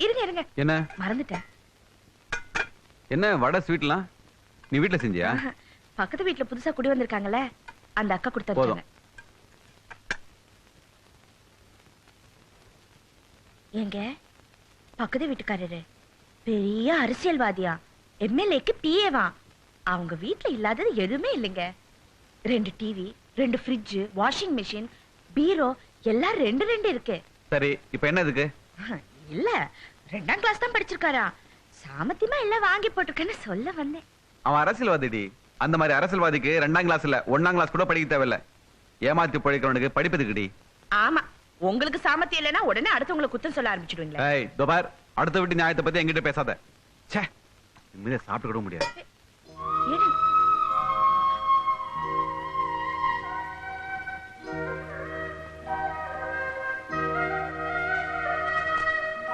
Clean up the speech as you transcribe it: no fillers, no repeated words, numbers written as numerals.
இருங்க இருங்க. என்ன மறந்துட்டேன். என்ன வடை ஸ்வீட்லாம் நீ வீட்ல செஞ்சியா? பக்கத்து வீட்ல புதுசா குடி வந்திருக்காங்கல்ல, அந்த அக்கா கொடுத்தாங்க. ஏங்க பக்கத்து வீட்டுக்காரரு பெரிய அரசியல்வாதியா, எம்எல்ஏக்கு பிஏவா. அவங்க வீட்ல இல்லாதது எதுவுமே இல்லைங்க. 2 டிவி, 2 ஃப்ரிட்ஜ், வாஷிங் மெஷின், பீரோ எல்லாம் 2 இருக்கு. சரி இப்ப என்ன இதுக்கு? இல்ல 2ஆம் கிளாஸ் தான் படிச்சிருக்காரா. சாமத்தியமா எல்லாம் வாங்கி போட்டிருக்கேன்னு சொல்ல வந்தேன். அவன் அரசியல்வாதிடி. அந்த மாதிரி அரசியல்வாதிக்கு 2ஆம் கிளாஸ் இல்ல 1ஆம் கிளாஸ் கூட படிக்க தேவையில்ல. ஏமாத்தி பழிக்கிறவனுக்கு படிப்பதுக்குடி. ஆமா, உங்களுக்கு சாமத்தியம் இல்லைன்னா உடனே அடுத்தவங்களை குத்தம் சொல்ல ஆரம்பிச்சிடுவீங்களா? ஏய் தோபார், அடுத்த வீட்டு நியாயத்தை பத்தி என்கிட்ட பேசாத. ச்சே, இனிமே சாப்பிட்டு கூட முடியாது.